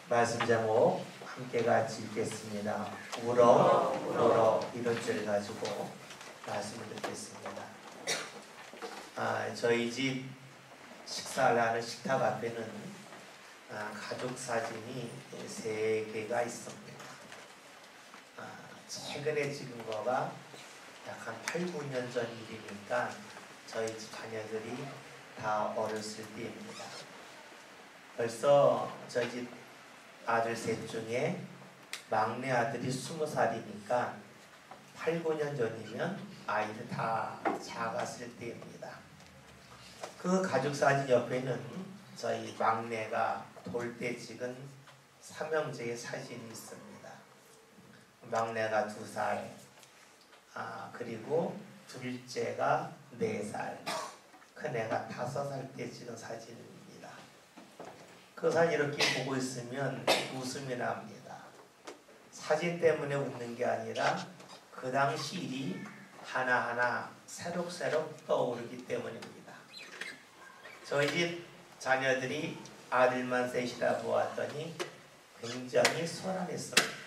말씀 제목 함께 같이 읽겠습니다. 울어 울어 이런 줄 가지고 말씀을 듣겠습니다. 저희 집 식사를 하는 식탁 앞에는 가족 사진이 3개가 있습니다. 최근에 찍은 거가 약 한 8, 9년 전 일이니까 저희 집 자녀들이 다 어렸을 때입니다. 벌써 저희 집 아들 셋 중에 막내 아들이 20살이니까 8, 9년 전이면 아이들 다 작았을 때입니다. 그 가족 사진 옆에는 저희 막내가 돌 때 찍은 삼형제의 사진이 있습니다. 막내가 2살, 그리고 둘째가 4살, 큰애가 5살 때 찍은 사진입니다. 그 사진 이렇게 보고 있으면 웃음이 납니다. 사진 때문에 웃는 게 아니라 그 당시 일이 하나하나 새록새록 떠오르기 때문입니다. 저희 집 자녀들이 아들만 셋이라 보았더니 굉장히 소란했습니다.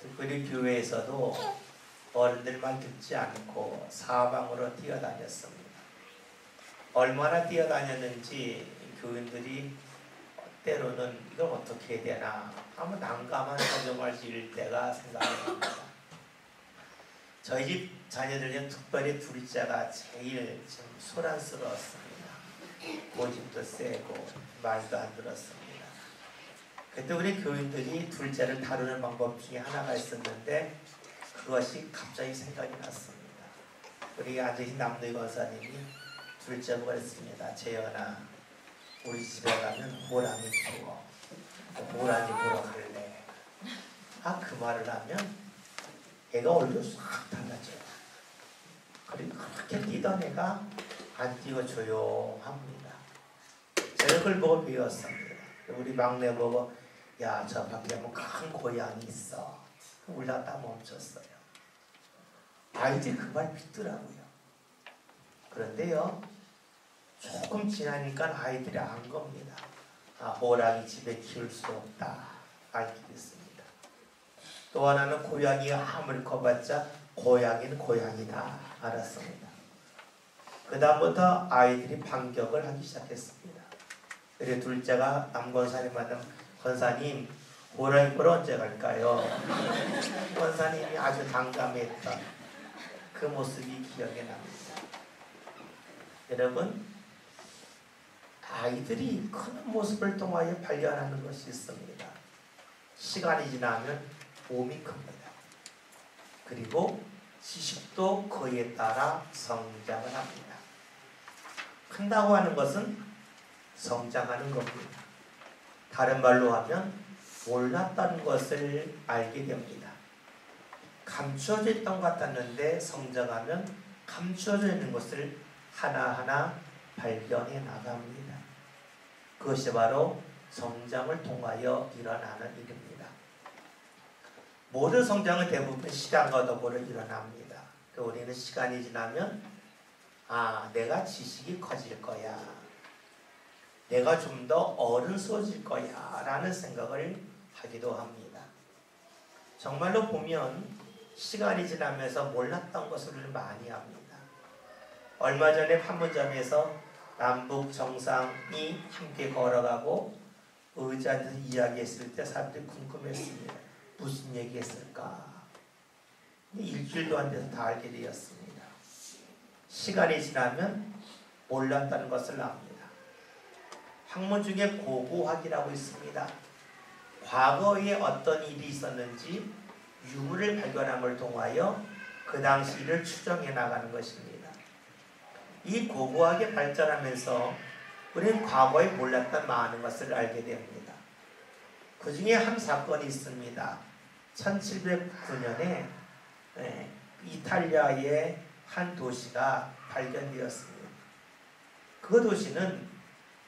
특별히 교회에서도 어른들 말 듣지 않고 사방으로 뛰어다녔습니다. 얼마나 뛰어다녔는지 교인들이 때로는 이걸 어떻게 해야 되나 아무 난감한 사정을 지을 때가 생각이 납니다. 저희 집 자녀들 중 특별히 둘째가 제일 좀 소란스러웠습니다. 고집도 세고 말도 안 들었습니다. 그때 우리 교인들이 둘째를 다루는 방법 중에 하나가 있었는데 그것이 갑자기 생각이 났습니다. 우리 앉으신 남노희 권사님이 둘째 보고 그랬습니다. 재현아, 우리 집에 가면 호랑이 키워. 호랑이 보러 갈래. 그 말을 하면 애가 얼굴 싹 달라져요. 그리고 그렇게 뛰던 애가 안 뛰고 조용합니다. 제가 그걸 보고 배웠습니다. 우리 막내 보고 야, 저 밖에 뭐 큰 고양이 있어. 울다가 멈췄어요. 아이들이 그 말 믿더라고요. 그런데요, 조금 지나니까 아이들이 안 겁니다. 호랑이 집에 키울 수 없다 알게 됐습니다. 또 하나는 고양이가 아무리 커봤자 고양이는 고양이다 알았습니다. 그 다음부터 아이들이 반격을 하기 시작했습니다. 그리고 둘째가 남권사님 만나면 권사님 호랑이 보러 언제 갈까요? 권사님이 아주 당감했던 그 모습이 기억에 납니다. 여러분, 아이들이 크는 모습을 통하여 발견하는 것이 있습니다. 시간이 지나면 몸이 큽니다. 그리고 지식도 그에 따라 성장을 합니다. 큰다고 하는 것은 성장하는 겁니다. 다른 말로 하면 몰랐다는 것을 알게 됩니다. 감추어져 있던 것 같았는데 성장하면 감추어져 있는 것을 하나하나 발견해 나갑니다. 그것이 바로 성장을 통하여 일어나는 일입니다. 모든 성장은 대부분 시간과 더불어 일어납니다. 우리는 시간이 지나면 내가 지식이 커질 거야. 내가 좀 더 어른스러워질 거야 라는 생각을 하기도 합니다. 정말로 보면 시간이 지나면서 몰랐던 것을 많이 합니다. 얼마 전에 판문점에서 남북 정상이 함께 걸어가고 의자에서 이야기했을 때 사람들이 궁금했습니다. 무슨 얘기했을까? 일주일도 안 돼서 다 알게 되었습니다. 시간이 지나면 몰랐다는 것을 압니다. 학문 중에 고고학이라고 있습니다. 과거에 어떤 일이 있었는지 유물을 발견함을 통하여 그 당시 일을 추정해 나가는 것입니다. 이 고고학이 발전하면서 우리는 과거에 몰랐던 많은 것을 알게 됩니다. 그 중에 한 사건이 있습니다. 1709년에 이탈리아의 한 도시가 발견되었습니다. 그 도시는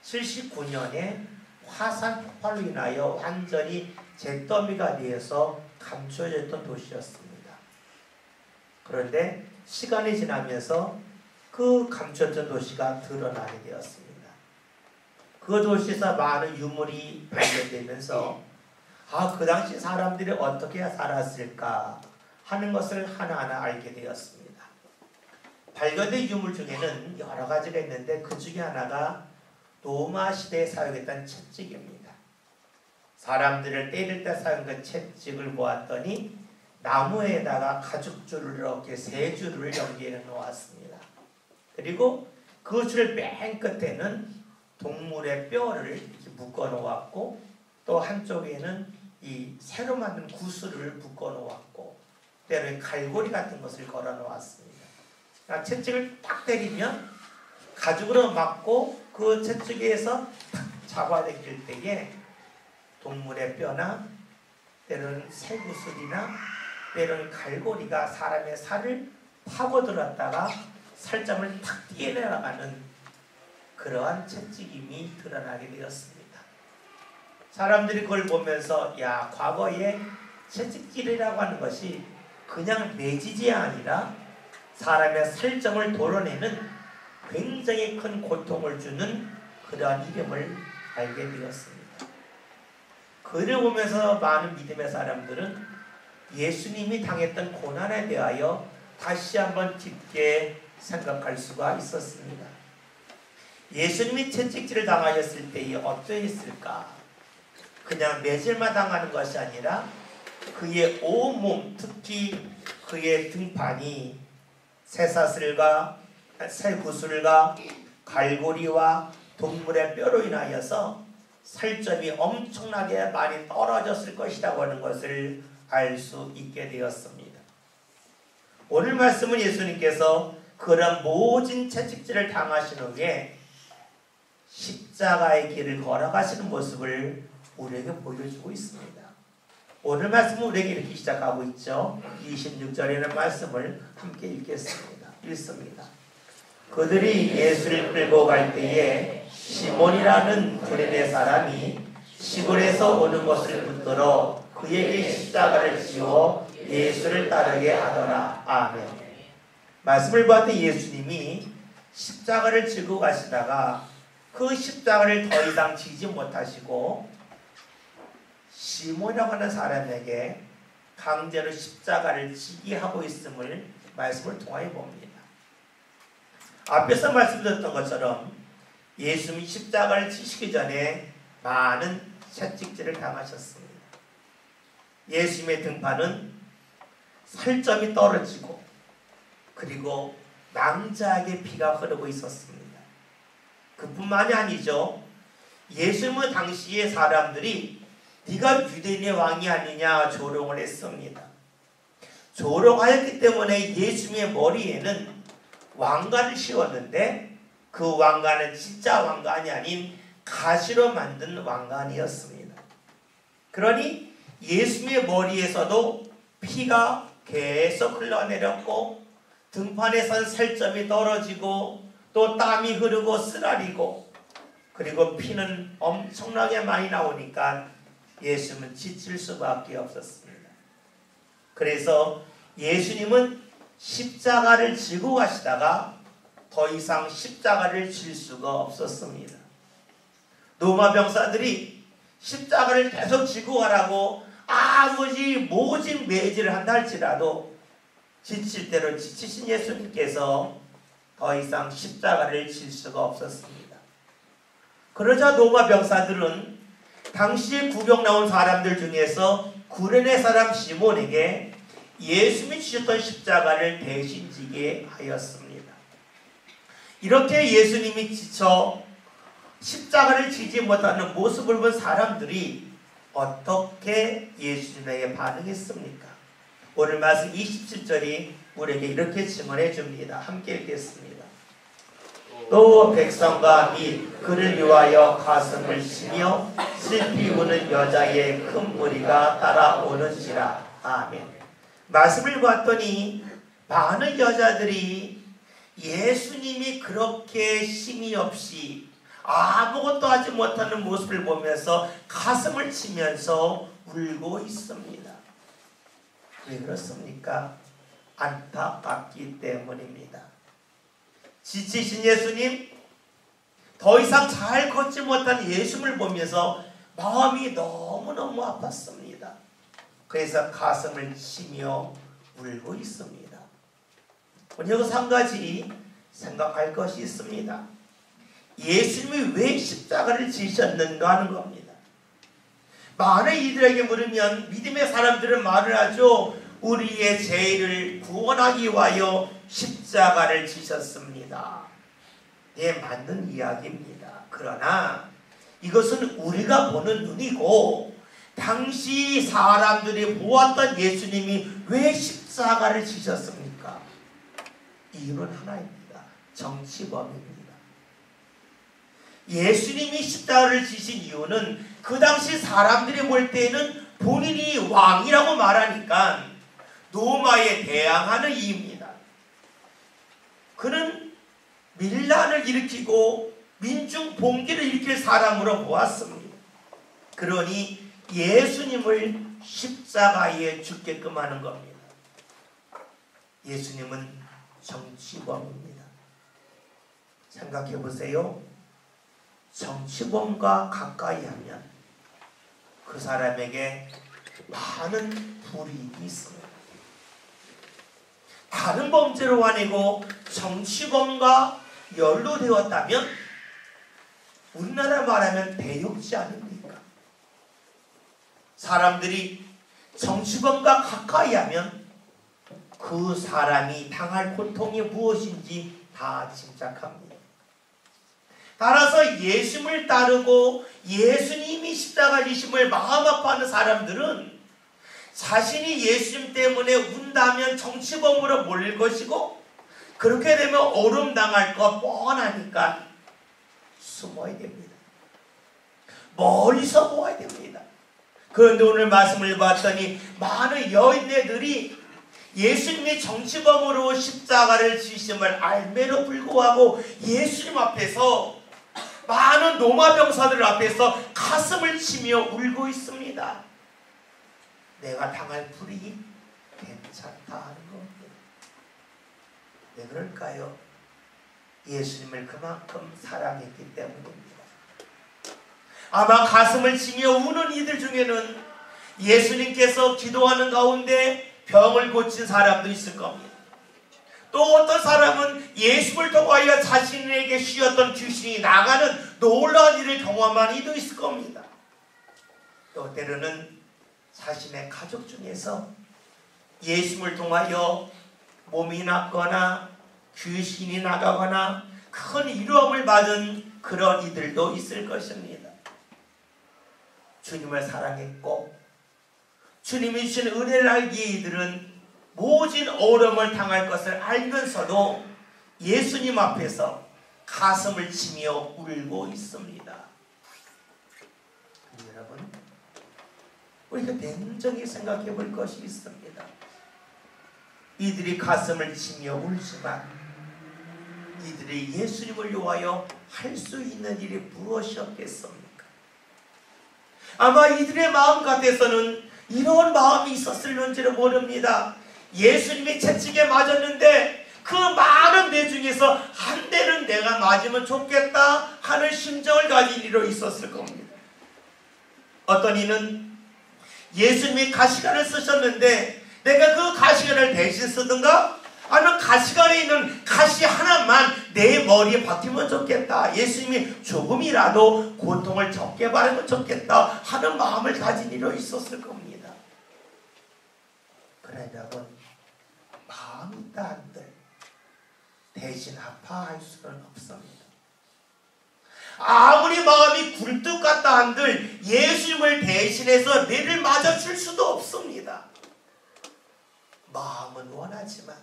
79년에 화산 폭발로 인하여 완전히 잿더미가 되어서 감춰졌던 도시였습니다. 그런데 시간이 지나면서 그 감춰졌던 도시가 드러나게 되었습니다. 그 도시에서 많은 유물이 발견되면서 그 당시 사람들이 어떻게 살았을까 하는 것을 하나하나 알게 되었습니다. 발견된 유물 중에는 여러 가지가 있는데 그 중에 하나가 로마 시대에 사용했던 채찍입니다. 사람들을 때릴 때 사용한 채찍을 보았더니 나무에다가 가죽줄을 이렇게 세 줄을 연결해 놓았습니다. 그리고 그 줄 맨 끝에는 동물의 뼈를 이렇게 묶어 놓았고 또 한쪽에는 이 새로 만든 구슬을 묶어 놓았고 때로는 갈고리 같은 것을 걸어 놓았습니다. 그러니까 채찍을 딱 때리면 가죽으로 막고 그 채찍에서 탁 잡아당길 때에 동물의 뼈나 때로는 쇠구슬이나 때로는 갈고리가 사람의 살을 파고들었다가 살점을 탁 떼내나가는 그러한 채찍임이 드러나게 되었습니다. 사람들이 그걸 보면서 과거에 채찍질이라고 하는 것이 그냥 매지지 아니라 사람의 살점을 도려내는 굉장히 큰 고통을 주는 그러한 이름을 알게 되었습니다. 그를 보면서 많은 믿음의 사람들은 예수님이 당했던 고난에 대하여 다시 한번 깊게 생각할 수가 있었습니다. 예수님이 채찍질을 당하셨을 때에 어떠했을까? 그냥 매질만 당하는 것이 아니라 그의 온몸, 특히 그의 등판이 쇠사슬과 쇠구슬과 갈고리와 동물의 뼈로 인하여서 살점이 엄청나게 많이 떨어졌을 것이라고 하는 것을 알 수 있게 되었습니다. 오늘 말씀은 예수님께서 그런 모진 채찍질을 당하신 후에 십자가의 길을 걸어가시는 모습을 우리에게 보여주고 있습니다. 오늘 말씀은 우리에게 이렇게 시작하고 있죠. 26절에는 말씀을 함께 읽습니다. 그들이 예수를 끌고 갈 때에 시몬이라는 구레네 사람이 시골에서 오는 것을 붙들어 그에게 십자가를 지워 예수를 따르게 하더라. 아멘. 말씀을 보았던 예수님이 십자가를 지고 가시다가 그 십자가를 더 이상 지지 못하시고 시몬이라고 하는 사람에게 강제로 십자가를 지게 하고 있음을 말씀을 통하여 봅니다. 앞에서 말씀드렸던 것처럼 예수님이 십자가를 지시기 전에 많은 채찍질을 당하셨습니다. 예수님의 등판은 살점이 떨어지고 그리고 낭자하게 피가 흐르고 있었습니다. 그뿐만이 아니죠. 예수님은 당시에 사람들이 네가 유대인의 왕이 아니냐 조롱을 했습니다. 조롱하였기 때문에 예수님의 머리에는 왕관을 씌웠는데 그 왕관은 진짜 왕관이 아닌 가시로 만든 왕관이었습니다. 그러니 예수님의 머리에서도 피가 계속 흘러내렸고 등판에선 살점이 떨어지고 또 땀이 흐르고 쓰라리고 그리고 피는 엄청나게 많이 나오니까 예수님은 지칠 수밖에 없었습니다. 그래서 예수님은 십자가를 지고 가시다가 더 이상 십자가를 질 수가 없었습니다. 로마 병사들이 십자가를 계속 지고 가라고 아무리 모진 매질을 한다 할지라도 지칠 대로 지치신 예수님께서 더 이상 십자가를 질 수가 없었습니다. 그러자 로마 병사들은 당시에 구경 나온 사람들 중에서 구레네 사람 시몬에게 예수님이 지셨던 십자가를 대신 지게 하였습니다. 이렇게 예수님이 지쳐 십자가를 지지 못하는 모습을 본 사람들이 어떻게 예수님에게 반응했습니까? 오늘 말씀 27절이 우리에게 이렇게 증언해 줍니다. 함께 읽겠습니다. 또 백성과 및 그를 위하여 가슴을 치며 슬피 우는 여자의 큰 무리가 따라오는지라. 아멘. 말씀을 봤더니 많은 여자들이 예수님이 그렇게 힘이 없이 아무것도 하지 못하는 모습을 보면서 가슴을 치면서 울고 있습니다. 왜 그렇습니까? 안타깝기 때문입니다. 지치신 예수님, 더 이상 잘 걷지 못한 예수님을 보면서 마음이 너무너무 아팠습니다. 그래서 가슴을 치며 울고 있습니다. 여기서 한 가지 생각할 것이 있습니다. 예수님이 왜 십자가를 지셨는가 하는 겁니다. 많은 이들에게 물으면 믿음의 사람들은 말을 하죠. 우리의 죄를 구원하기 위하여 십자가를 지셨습니다. 네, 맞는 이야기입니다. 그러나 이것은 우리가 보는 눈이고 당시 사람들이 보았던 예수님이 왜 십자가를 지셨습니까? 이유는 하나입니다. 정치범입니다. 예수님이 십자가를 지신 이유는 그 당시 사람들이 볼 때에는 본인이 왕이라고 말하니까 로마에 대항하는 이유입니다. 그는 밀란을 일으키고 민중 봉기를 일으킬 사람으로 보았습니다. 그러니 예수님을 십자가에 죽게끔 하는 겁니다. 예수님은 정치범입니다. 생각해 보세요. 정치범과 가까이 하면 그 사람에게 많은 불이익이 있습니다. 다른 범죄로 화내고 정치범과 연루되었다면 우리나라 말하면 대욕지 아닙니까? 사람들이 정치범과 가까이 하면 그 사람이 당할 고통이 무엇인지 다 짐작합니다. 따라서 예수님을 따르고 예수님이 십자가 지심을 마음 아파하는 사람들은 자신이 예수님 때문에 운다면 정치범으로 몰릴 것이고 그렇게 되면 어름당할 것 뻔하니까 숨어야 됩니다. 멀리서 보아야 됩니다. 그런데 오늘 말씀을 봤더니 많은 여인네들이 예수님이 정치범으로 십자가를 지심을 알매로 불구하고 예수님 앞에서 많은 로마 병사들 앞에서 가슴을 치며 울고 있습니다. 내가 당할 불이익 괜찮다 하는 겁니다. 왜 그럴까요? 예수님을 그만큼 사랑했기 때문입니다. 아마 가슴을 치며 우는 이들 중에는 예수님께서 기도하는 가운데 병을 고친 사람도 있을 겁니다. 또 어떤 사람은 예수를 통하여 자신에게 씌었던 귀신이 나가는 놀라운 일을 경험한 이도 있을 겁니다. 또 때로는 자신의 가족 중에서 예수를 통하여 몸이 낫거나 귀신이 나가거나 큰 이루음을 받은 그런 이들도 있을 것입니다. 주님을 사랑했고 주님이 주신 은혜를 알기에 이들은 모진 어려움을 당할 것을 알면서도 예수님 앞에서 가슴을 치며 울고 있습니다. 여러분, 우리가 냉정히 생각해 볼 것이 있습니다. 이들이 가슴을 치며 울지만 이들이 예수님을 위하여 할 수 있는 일이 무엇이었겠습니까? 아마 이들의 마음 같아서는 이런 마음이 있었을는지를 모릅니다. 예수님이 채찍에 맞았는데 그 많은 대 중에서 한 대는 내가 맞으면 좋겠다 하는 심정을 가진 이로 있었을 겁니다. 어떤 이는 예수님이 가시관을 쓰셨는데 내가 그 가시관을 대신 쓰든가 아니면 가시관에 있는 가시 하나만 내 머리에 박히면 좋겠다. 예수님이 조금이라도 고통을 적게 받으면 좋겠다 하는 마음을 가진 이로 있었을 겁니다. 그러나 여러분, 마음이 있다 한들 대신 아파할 수는 없습니다. 아무리 마음이 굴뚝 같다 한들 예수님을 대신해서 매를 맞아줄 수도 없습니다. 마음은 원하지만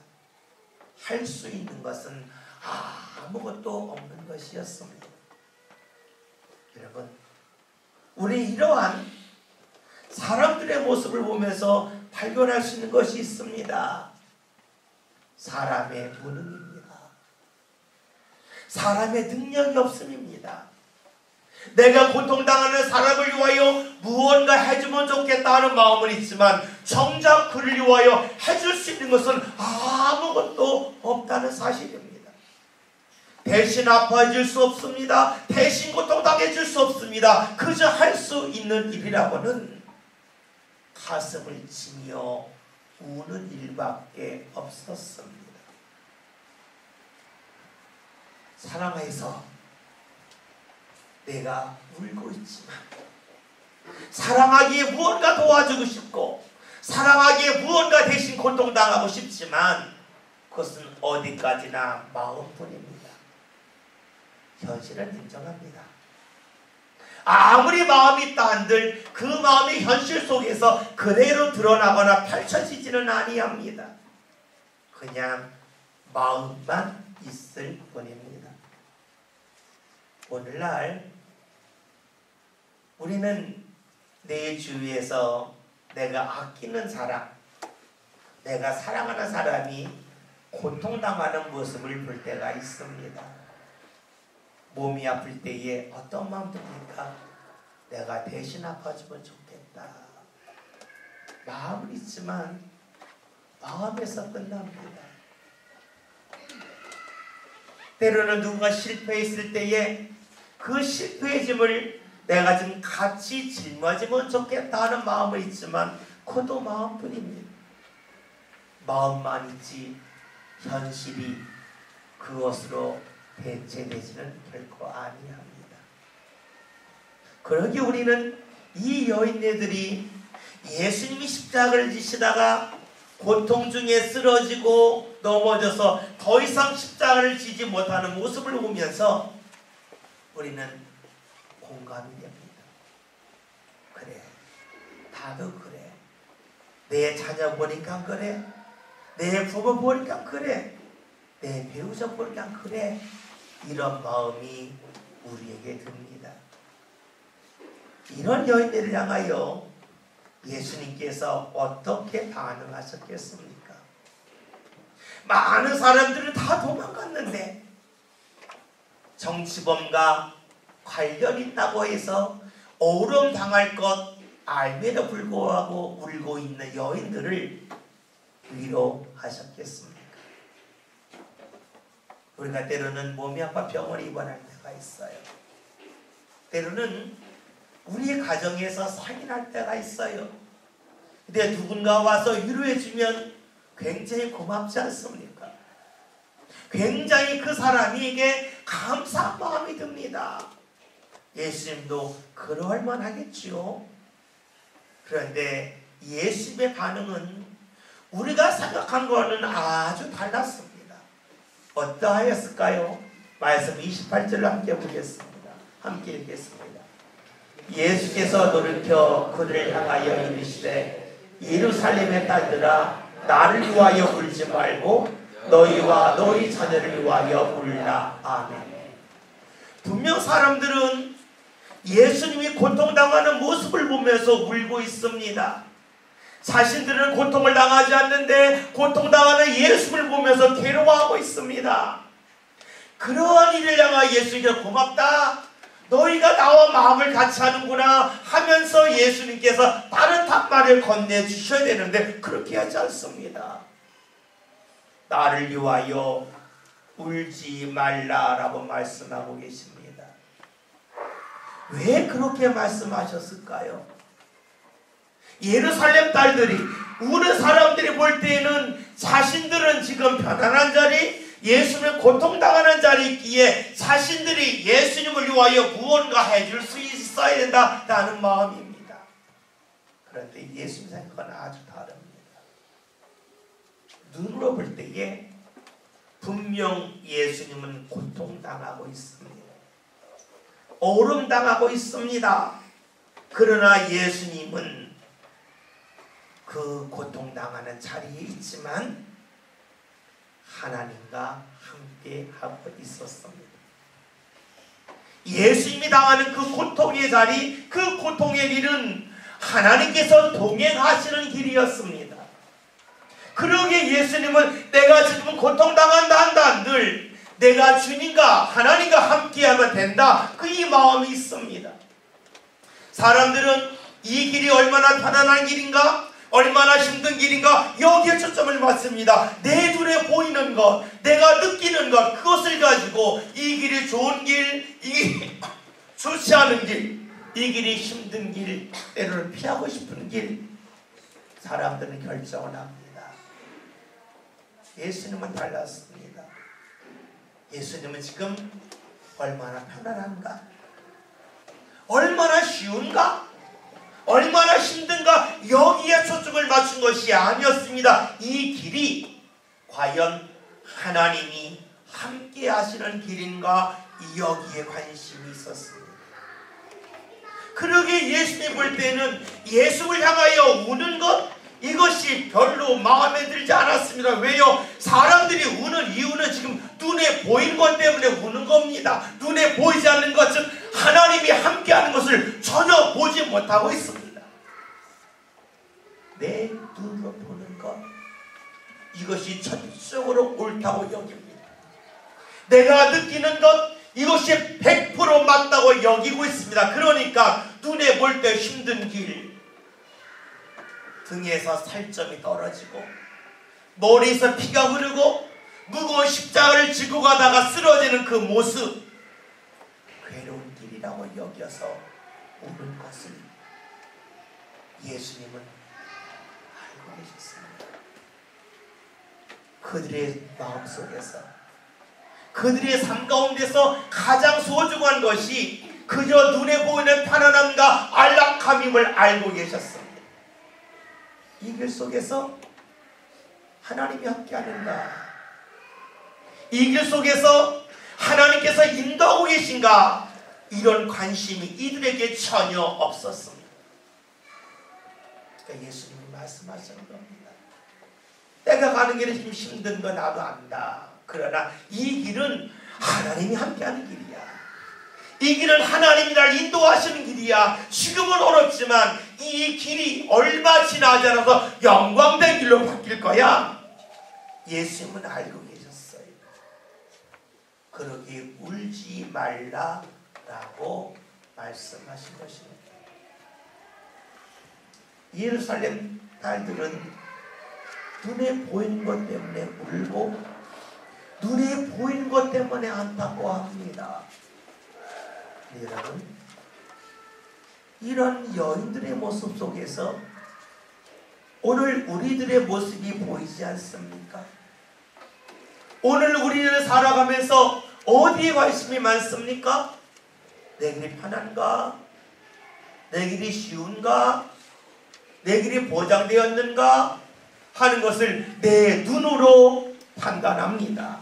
할 수 있는 것은 아무것도 없는 것이었습니다. 여러분, 우리 이러한 사람들의 모습을 보면서 발견할 수 있는 것이 있습니다. 사람의 무능입니다. 사람의 능력이 없음입니다. 내가 고통당하는 사람을 위하여 무언가 해주면 좋겠다 하는 마음은 있지만 정작 그를 위하여 해줄 수 있는 것은 아무것도 없다는 사실입니다. 대신 아파해 줄 수 없습니다. 대신 고통당해 줄 수 없습니다. 그저 할 수 있는 일이라고는 가슴을 치며 우는 일밖에 없었습니다. 사랑해서 내가 울고 있지만 사랑하기에 무언가 도와주고 싶고 사랑하기에 무언가 대신 고통당하고 싶지만 그것은 어디까지나 마음뿐입니다. 현실을 인정합니다. 아무리 마음이 있다 한들 그 마음이 현실 속에서 그대로 드러나거나 펼쳐지지는 아니합니다. 그냥 마음만 있을 뿐입니다. 오늘날 우리는 내 주위에서 내가 아끼는 사람, 내가 사랑하는 사람이 고통당하는 모습을 볼 때가 있습니다. 몸이 아플 때에 어떤 마음 듭니까? 내가 대신 아파주면 좋겠다. 마음은 있지만 마음에서 끝납니다. 때로는 누군가 실패했을 때에 그 실패의 짐을 내가 좀 같이 짊어지면 좋겠다 하는 마음은 있지만 그것도 마음뿐입니다. 마음만 있지 현실이 그것으로 대체되지는 결코 아니합니다. 그러기 우리는 이 여인네들이 예수님이 십자가를 지시다가 고통 중에 쓰러지고 넘어져서 더 이상 십자가를 지지 못하는 모습을 보면서 우리는 공감이 됩니다. 그래, 나도 그래. 내 자녀 보니까 그래. 내 부모 보니까 그래. 내 배우자 보니까 그래. 이런 마음이 우리에게 듭니다. 이런 여인들을 향하여 예수님께서 어떻게 반응하셨겠습니까? 많은 사람들은 다 도망갔는데 정치범과 관련 있다고 해서 어우름 당할 것 알매도 불구하고 울고 있는 여인들을 위로하셨겠습니까? 우리가 때로는 몸이 아파 병원에 입원할 때가 있어요. 때로는 우리의 가정에서 상이 날 때가 있어요. 근데 누군가 와서 위로해주면 굉장히 고맙지 않습니까? 굉장히 그 사람에게 감사한 마음이 듭니다. 예수님도 그럴 만하겠지요. 그런데 예수님의 반응은 우리가 생각한 거는 아주 달랐습니다. 어떠하였을까요? 말씀 28절로 함께 보겠습니다. 함께 읽겠습니다. 예수께서 돌이켜 그를 향하여 이르시되 예루살렘의 딸들아 나를 위하여 울지 말고 너희와 너희 자녀를 위하여 울라. 아멘. 분명 사람들은 예수님이 고통당하는 모습을 보면서 울고 있습니다. 자신들은 고통을 당하지 않는데 고통당하는 예수를 보면서 괴로워하고 있습니다. 그러한 일을 향하여 예수님께서 고맙다. 너희가 나와 마음을 같이 하는구나 하면서 예수님께서 다른 탑말을 건네주셔야 되는데 그렇게 하지 않습니다. 나를 위하여 울지 말라라고 말씀하고 계십니다. 왜 그렇게 말씀하셨을까요? 예루살렘 딸들이 우는 사람들이 볼 때에는 자신들은 지금 편안한 자리 예수님을 고통당하는 자리에 있기에 자신들이 예수님을 위하여 무언가 해줄 수 있어야 된다라는 마음입니다. 그런데 예수님 생각은 아주 다릅니다. 눈으로 볼 때에 분명 예수님은 고통당하고 있습니다. 어름당하고 있습니다. 그러나 예수님은 그 고통당하는 자리에 있지만 하나님과 함께 하고 있었습니다. 예수님이 당하는 그 고통의 자리, 그 고통의 길은 하나님께서 동행하시는 길이었습니다. 그러기에 예수님은 내가 지금 고통당한다 한다 한들 내가 주님과 하나님과 함께하면 된다. 그 이 마음이 있습니다. 사람들은 이 길이 얼마나 편안한 길인가? 얼마나 힘든 길인가 여기에 초점을 맞습니다. 내 눈에 보이는 것, 내가 느끼는 것, 그것을 가지고 이 길이 좋은 길, 이 좋지 않은 길, 이 길이 힘든 길, 때로는 피하고 싶은 길, 사람들은 결정을 합니다. 예수님은 달랐습니다. 예수님은 지금 얼마나 편안한가, 얼마나 쉬운가, 얼마나 힘든가, 여기에 초점을 맞춘 것이 아니었습니다. 이 길이 과연 하나님이 함께 하시는 길인가, 여기에 관심이 있었습니다. 그러기에 예수님 볼 때는 예수를 향하여 우는 것, 이것이 별로 마음에 들지 않았습니다. 왜요? 사람들이 우는 이유는 지금 눈에 보이는 것 때문에 우는 겁니다. 눈에 보이지 않는 것은 하나님이 함께하는 것을 전혀 보지 못하고 있습니다. 내 눈으로 보는 것, 이것이 전적으로 옳다고 여깁니다. 내가 느끼는 것, 이것이 100% 맞다고 여기고 있습니다. 그러니까 눈에 볼 때 힘든 길, 등에서 살점이 떨어지고 머리에서 피가 흐르고 무거운 십자가를 지고 가다가 쓰러지는 그 모습, 괴로운 길이라고 여겨서 우는 것을 예수님은 알고 계셨습니다. 그들의 마음속에서, 그들의 삶 가운데서 가장 소중한 것이 그저 눈에 보이는 편안함과 안락함임을 알고 계셨습니다. 이 길 속에서 하나님이 함께하는가, 이 길 속에서 하나님께서 인도하고 계신가, 이런 관심이 이들에게 전혀 없었습니다. 그러니까 예수님이 말씀하시는 겁니다. 내가 가는 길은 좀 힘든 거 나도 안다. 그러나 이 길은 하나님이 함께하는 길이야. 이 길은 하나님이 날 인도하시는 길이야. 지금은 어렵지만 이 길이 얼마 지나지 않아서 영광된 길로 바뀔 거야. 예수님은 알고 계셨어요. 그러기에 울지 말라라고 말씀하신 것입니다. 예루살렘 딸들은 눈에 보이는 것 때문에 울고 눈에 보이는 것 때문에 안타까워합니다. 여러분, 이런 여인들의 모습 속에서 오늘 우리들의 모습이 보이지 않습니까? 오늘 우리는 살아가면서 어디에 관심이 많습니까? 내 길이 편한가? 내 길이 쉬운가? 내 길이 보장되었는가? 하는 것을 내 눈으로 판단합니다.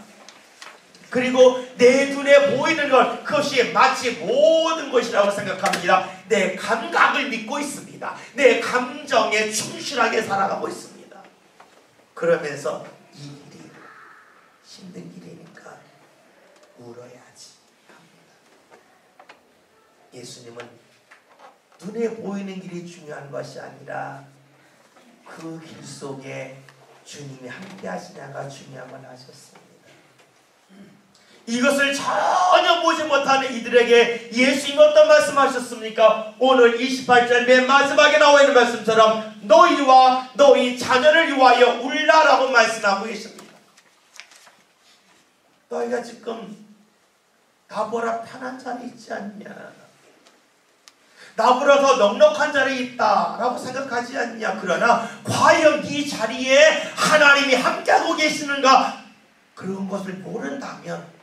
그리고 내 눈에 보이는 것, 그것이 마치 모든 것이라고 생각합니다. 내 감각을 믿고 있습니다. 내 감정에 충실하게 살아가고 있습니다. 그러면서 이 길이 힘든 길이니까 울어야지 합니다. 예수님은 눈에 보이는 길이 중요한 것이 아니라 그 길 속에 주님이 함께 하시냐가 중요한 걸 하셨습니다. 이것을 전혀 보지 못하는 이들에게 예수님이 어떤 말씀하셨습니까? 오늘 28절 맨 마지막에 나와 있는 말씀처럼 너희와 너희 자녀를 위하여 울라라고 말씀하고 계십니다. 너희가 지금 나보다 편한 자리 있지 않냐? 나보다 더 넉넉한 자리에 있다라고 생각하지 않냐? 그러나 과연 이 자리에 하나님이 함께하고 계시는가? 그런 것을 모른다면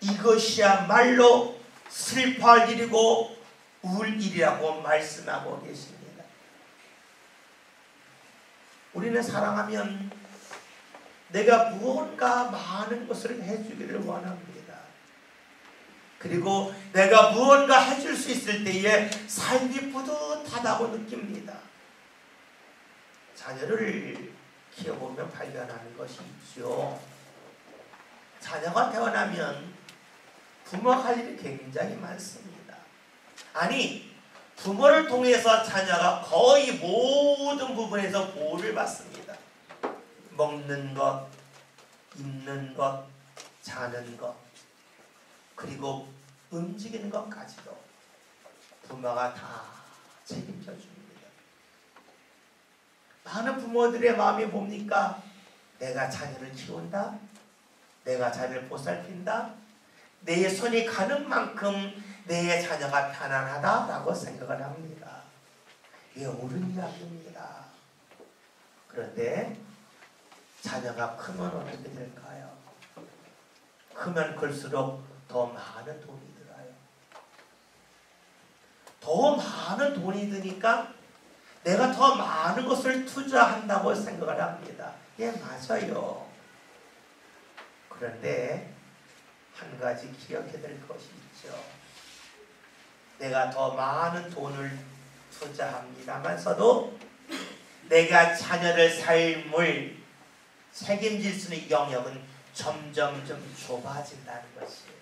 이것이야말로 슬퍼할 일이고 울 일이라고 말씀하고 계십니다. 우리는 사랑하면 내가 무언가 많은 것을 해주기를 원합니다. 그리고 내가 무언가 해줄 수 있을 때에 삶이 뿌듯하다고 느낍니다. 자녀를 키워보면 발견하는 것이 있죠. 자녀가 태어나면 부모가 할 일이 굉장히 많습니다. 아니, 부모를 통해서 자녀가 거의 모든 부분에서 보호를 받습니다. 먹는 것, 입는 것, 자는 것, 그리고 움직이는 것까지도 부모가 다 책임져 줍니다. 많은 부모들의 마음이 뭡니까? 내가 자녀를 키운다. 내가 자녀를 보살핀다. 내 손이 가는 만큼 내 자녀가 편안하다라고 생각을 합니다. 이게 옳은 이야기입니다. 그런데 자녀가 크면 어떻게 될까요? 크면 클수록 더 많은 돈이 들어요. 더 많은 돈이 드니까 내가 더 많은 것을 투자한다고 생각을 합니다. 예, 맞아요. 그런데 한 가지 기억해야 될 것이 있죠. 내가 더 많은 돈을 투자합니다만서도 내가 자녀들 삶을 책임질 수 있는 영역은 점점점 좁아진다는 것이에요.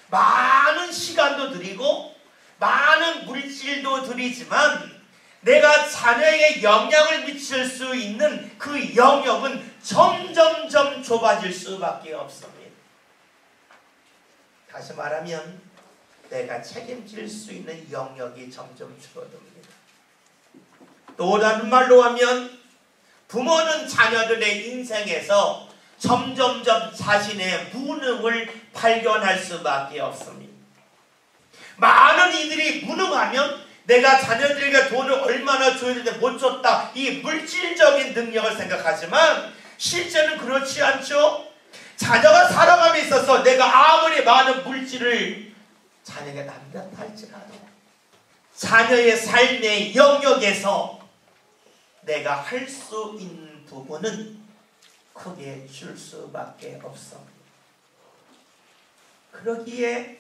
많은 시간도 들이고 많은 물질도 들이지만 내가 자녀에게 영향을 미칠 수 있는 그 영역은 점점점 좁아질 수밖에 없습니다. 다시 말하면 내가 책임질 수 있는 영역이 점점 줄어듭니다. 또 다른 말로 하면 부모는 자녀들의 인생에서 점점점 자신의 무능을 발견할 수밖에 없습니다. 많은 이들이 무능하면 내가 자녀들에게 돈을 얼마나 줘야 되는데 못 줬다. 이 물질적인 능력을 생각하지만 실제는 그렇지 않죠. 자녀가 살아감에 있어서 내가 아무리 많은 물질을 자녀에게 남겼다 할지라도 자녀의 삶의 영역에서 내가 할 수 있는 부분은 크게 줄 수밖에 없습니다. 그러기에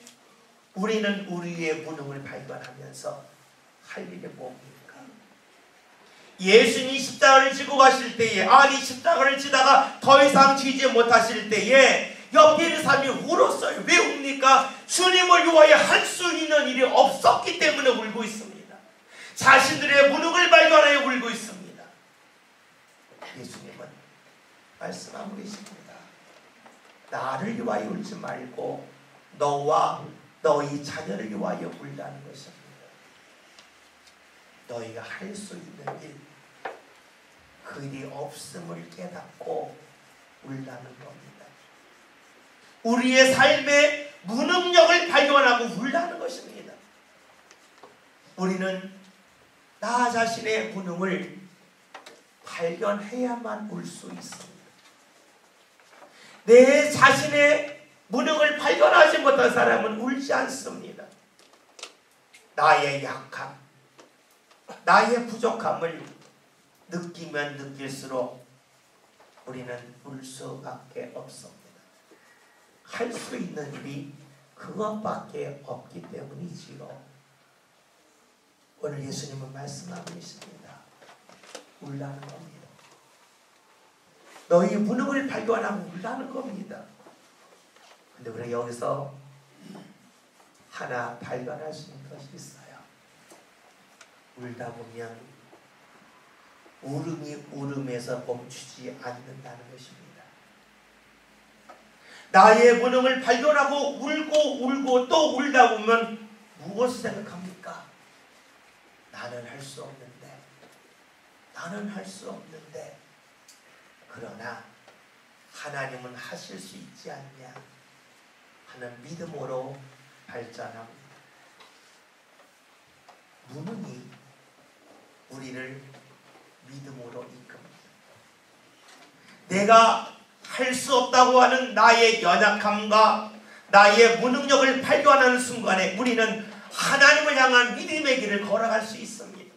우리는 우리의 무능을 발견하면서 할 일이 뭡니까? 예수님이 십자가를 지고 가실 때에 아니 십자가를 지다가 더 이상 지지 못하실 때에 옆에 있는 사람이 울었어요. 왜 웁니까? 주님을 위하여 할 수 있는 일이 없었기 때문에 울고 있습니다. 자신들의 무능을 발견하여 울고 있습니다. 예수님은 말씀하고 계십니다. 나를 위하여 울지 말고 너와 너희 자녀를 위하여 울라는 것입니다. 너희가 할 수 있는 일, 그 일이 없음을 깨닫고 울라는 겁니다. 우리의 삶의 무능력을 발견하고 울라는 것입니다. 우리는 나 자신의 무능을 발견해야만 울 수 있습니다. 내 자신의 무능을 발견하지 못한 사람은 울지 않습니다. 나의 약함, 나의 부족함을 느끼면 느낄수록 우리는 울 수밖에 없습니다. 할 수 있는 일이 그것밖에 없기 때문이지요. 오늘 예수님은 말씀하고 있습니다. 울라는 겁니다. 너희 무능을 발견하고 울라는 겁니다. 근데 우리가 여기서 하나 발견할 수 있는 것이 있어요. 울다 보면 울음이 울음에서 멈추지 않는다는 것입니다. 나의 무능을 발견하고 울고 또 울다 보면 무엇을 생각합니까? 나는 할 수 없는데, 나는 할 수 없는데, 그러나 하나님은 하실 수 있지 않냐 하는 믿음으로 발전합니다. 무능이 우리를 믿음으로 이끕니다. 내가 할 수 없다고 하는 나의 연약함과 나의 무능력을 발견하는 순간에 우리는 하나님을 향한 믿음의 길을 걸어갈 수 있습니다.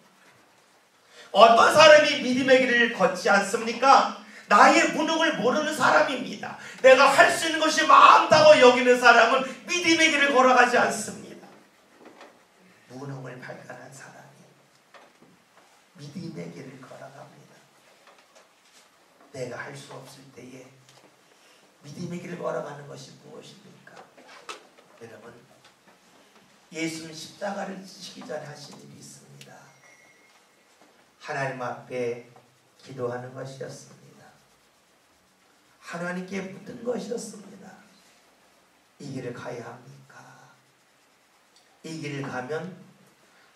어떤 사람이 믿음의 길을 걷지 않습니까? 나의 무능을 모르는 사람입니다. 내가 할 수 있는 것이 많다고 여기는 사람은 믿음의 길을 걸어가지 않습니다. 무능을 발견한 사람이 믿음의 길을 걸어갑니다. 내가 할 수 없을 때에 믿음의 길을 걸어가는 것이 무엇입니까? 여러분, 예수는 십자가를 지시기 전에 하신 일이 있습니다. 하나님 앞에 기도하는 것이었습니다. 하나님께 묻는 것이었습니다. 이 길을 가야 합니까? 이 길을 가면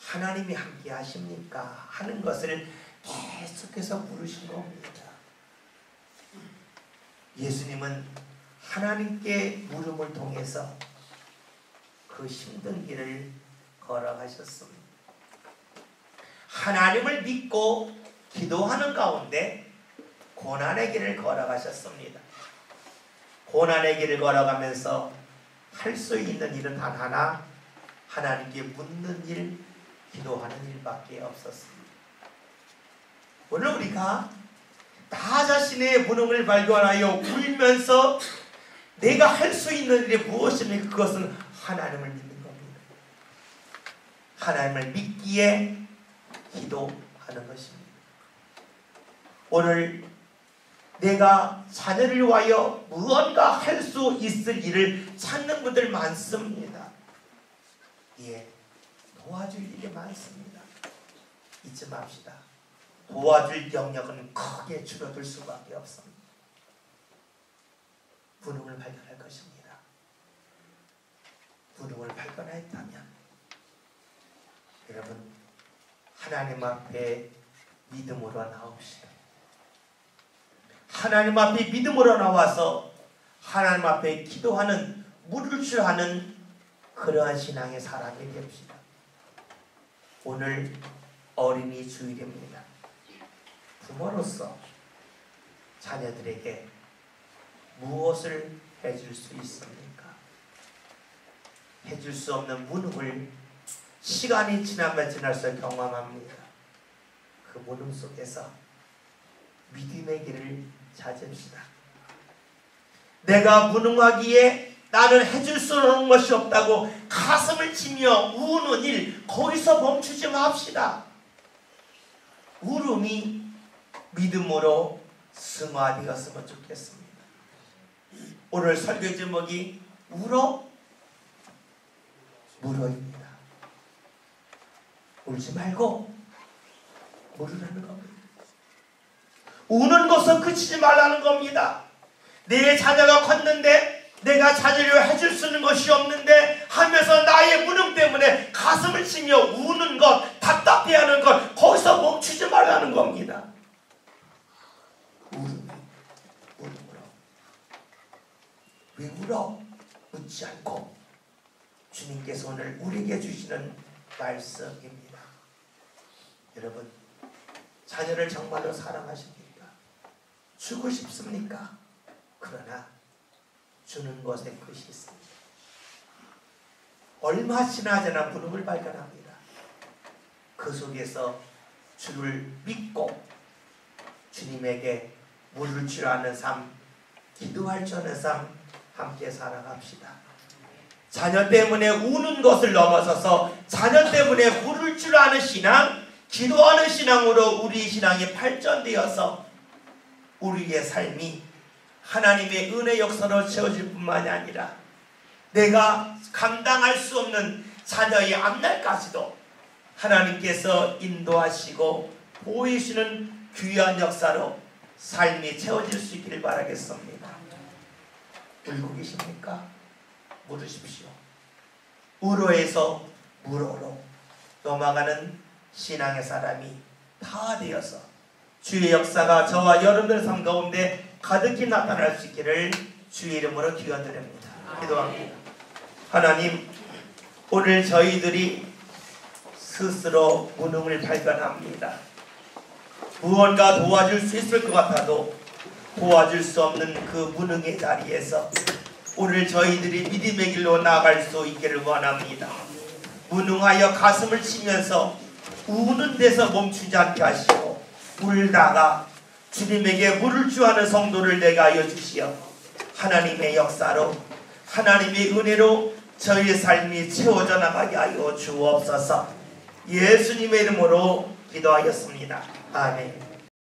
하나님이 함께 하십니까? 하는 것을 계속해서 물으신 겁니다. 예수님은 하나님께 물음을 통해서 그 힘든 길을 걸어가셨습니다. 하나님을 믿고 기도하는 가운데 고난의 길을 걸어가셨습니다. 고난의 길을 걸어가면서 할 수 있는 일은 단 하나, 하나님께 묻는 일, 기도하는 일밖에 없었습니다. 오늘 우리가 나 자신의 무능을 발견하여 울면서 내가 할 수 있는 일이 무엇입니까? 그것은 하나님을 믿는 겁니다. 하나님을 믿기에 기도하는 것입니다. 오늘 내가 자녀를 위하여 무언가 할 수 있을 일을 찾는 분들 많습니다. 예, 도와줄 일이 많습니다. 잊지 맙시다. 도와줄 영역은 크게 줄어들 수밖에 없습니다. 무능을 발견할 것입니다. 무능을 발견했다면 여러분 하나님 앞에 믿음으로 나옵시다. 하나님 앞에 믿음으로 나와서 하나님 앞에 기도하는, 물을 주하는 그러한 신앙의 사람이 됩시다. 오늘 어린이 주일입니다. 부모로서 자녀들에게 무엇을 해줄 수 있습니까? 해줄 수 없는 무능을 시간이 지나면 지날수록 경험합니다. 그 무능 속에서 믿음의 길을 찾읍시다. 내가 무능하기에 나는 해줄 수 없는 것이 없다고 가슴을 치며 우는 일, 거기서 멈추지 맙시다. 울음이 믿음으로 승화되었으면 좋겠습니다. 오늘 설교 제목이 울어? 물어입니다. 울지 말고 물으라는 겁니다. 우는 것은 그치지 말라는 겁니다. 내 자녀가 컸는데 내가 자녀를 해줄 수 있는 것이 없는데 하면서 나의 무능 때문에 가슴을 치며 우는 것, 답답해하는 것, 거기서 멈추지 말라는 겁니다. 울음으로. 왜 울어? 웃지 않고 주님께서 오늘 우리에게 주시는 말씀입니다. 여러분, 자녀를 정말로 사랑하십니까? 주고 싶습니까? 그러나 주는 것에 끝이 있습니다. 얼마 지나지 않아 무능을 발견합니다. 그 속에서 주를 믿고 주님에게 물을 줄 아는 삶, 기도할 줄 아는 삶 함께 살아갑시다. 자녀 때문에 우는 것을 넘어서서 자녀 때문에 물을 줄 아는 신앙, 기도하는 신앙으로 우리 신앙이 발전되어서 우리의 삶이 하나님의 은혜 역사로 채워질 뿐만이 아니라 내가 감당할 수 없는 자녀의 앞날까지도 하나님께서 인도하시고 보이시는 귀한 역사로 삶이 채워질 수 있기를 바라겠습니다. 울고 계십니까? 물으십시오. 우로에서 무로로 넘어가는 신앙의 사람이 다 되어서 주의 역사가 저와 여러분들 삶 가운데 가득히 나타날 수 있기를 주의 이름으로 기원드립니다. 기도합니다. 하나님, 오늘 저희들이 스스로 무능을 발견합니다. 무언가 도와줄 수 있을 것 같아도 도와줄 수 없는 그 무능의 자리에서 오늘 저희들이 믿음의 길로 나아갈 수 있기를 원합니다. 무능하여 가슴을 치면서 우는 데서 멈추지 않게 하시고 울다가 주님에게 물을 주하는 성도를 내게 하여 주시어 하나님의 역사로 하나님의 은혜로 저희의 삶이 채워져 나가게 하여 주옵소서. 예수님의 이름으로 기도하였습니다. 아멘.